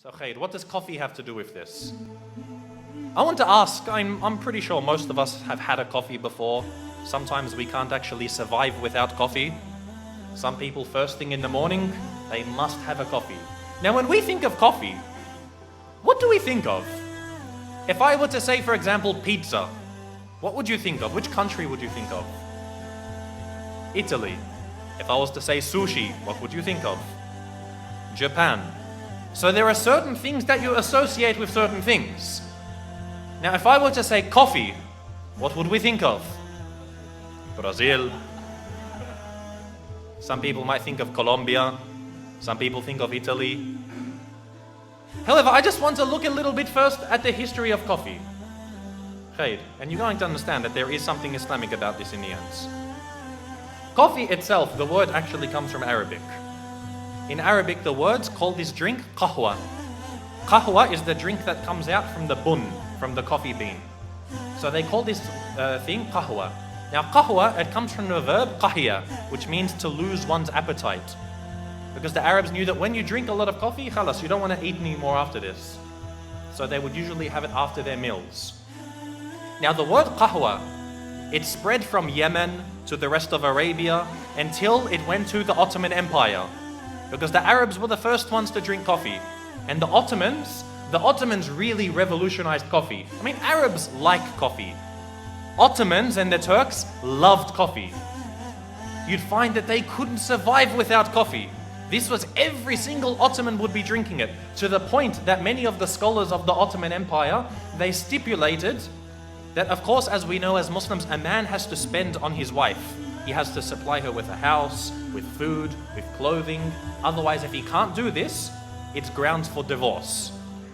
So Khair, what does coffee have to do with this? I want to ask, I'm pretty sure most of us have had a coffee before. Sometimes we can't actually survive without coffee. Some people first thing in the morning, they must have a coffee. Now when we think of coffee, what do we think of? If I were to say, for example, pizza, what would you think of? Which country would you think of? Italy. If I was to say sushi, what would you think of? Japan. So there are certain things that you associate with certain things. Now if I were to say coffee, what would we think of? Brazil. Some people might think of Colombia. Some people think of Italy. However, I just want to look a little bit first at the history of coffee. Khair, and you're going to understand that there is something Islamic about this in the end. Coffee itself, the word actually comes from Arabic. In Arabic, the words call this drink qahwa. Qahwa is the drink that comes out from the bun, from the coffee bean. So they call this thing qahwa. Now qahwa, it comes from the verb qahiya, which means to lose one's appetite. Because the Arabs knew that when you drink a lot of coffee, khalas, you don't want to eat any more after this. So they would usually have it after their meals. Now the word qahwa, it spread from Yemen to the rest of Arabia until it went to the Ottoman Empire. Because the Arabs were the first ones to drink coffee. And the Ottomans really revolutionized coffee. I mean, Arabs like coffee. Ottomans and the Turks loved coffee. You'd find that they couldn't survive without coffee. This was every single Ottoman would be drinking it, to the point that many of the scholars of the Ottoman Empire, they stipulated that, of course, as we know as Muslims, a man has to spend on his wife. He has to supply her with a house, with food, with clothing. Otherwise, if he can't do this, it's grounds for divorce.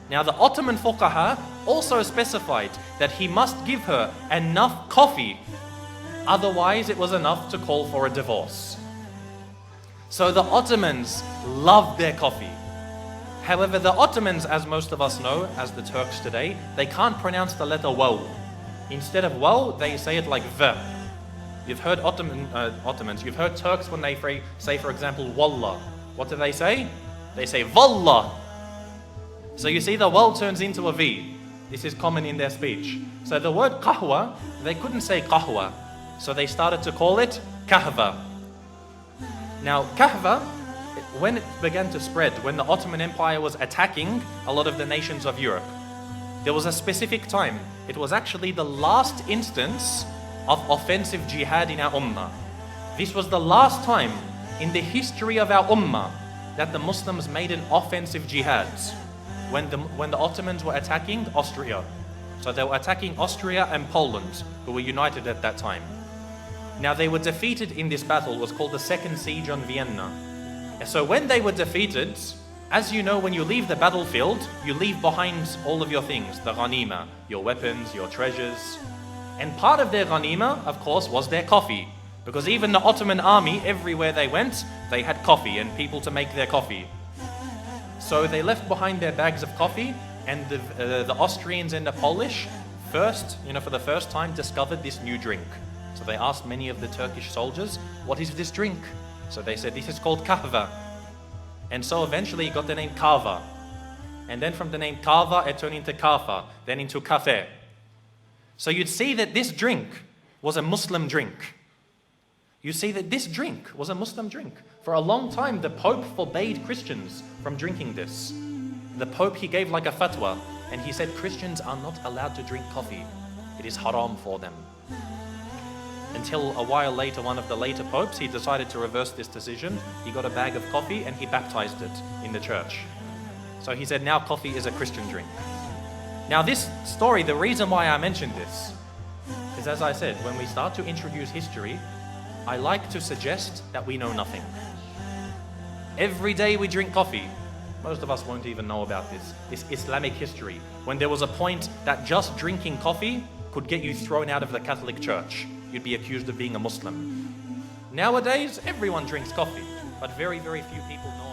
Now, the Ottoman fuqaha also specified that he must give her enough coffee. Otherwise, it was enough to call for a divorce. So the Ottomans loved their coffee. However, the Ottomans, as most of us know, as the Turks today, they can't pronounce the letter waw. Instead of waw, they say it like v. You've heard Ottomans, you've heard Turks when they say, for example, wallah. What do they say? They say wallah. So you see the waw turns into a v. This is common in their speech. So the word qahwa, they couldn't say qahwa. So they started to call it kahva. Now kahva, when it began to spread, when the Ottoman Empire was attacking a lot of the nations of Europe, there was a specific time. It was actually the last instance of offensive jihad in our ummah. This was the last time in the history of our ummah that the Muslims made an offensive jihad, when the Ottomans were attacking Austria. So they were attacking Austria and Poland, who were united at that time. Now they were defeated in this battle. It was called the Second Siege on Vienna. And so when they were defeated, as you know, when you leave the battlefield, you leave behind all of your things, the ghanima, your weapons, your treasures. And part of their ghanima, of course, was their coffee. Because even the Ottoman army, everywhere they went, they had coffee and people to make their coffee. So they left behind their bags of coffee, and the Austrians and the Polish first, for the first time, discovered this new drink. So they asked many of the Turkish soldiers, what is this drink? So they said, this is called kahva. And so eventually it got the name kava. And then from the name kava, it turned into kafa, then into cafe. So you'd see that this drink was a Muslim drink. You see that this drink was a Muslim drink. For a long time, the Pope forbade Christians from drinking this. The Pope, he gave like a fatwa, and he said Christians are not allowed to drink coffee. It is haram for them. Until a while later, one of the later popes, he decided to reverse this decision. He got a bag of coffee and he baptized it in the church. So he said now coffee is a Christian drink. Now this story, the reason why I mentioned this is, as I said, when we start to introduce history, I like to suggest that we know nothing. Every day we drink coffee. Most of us won't even know about this Islamic history, when there was a point that just drinking coffee could get you thrown out of the Catholic Church. You'd be accused of being a Muslim. Nowadays, everyone drinks coffee, but very, very few people know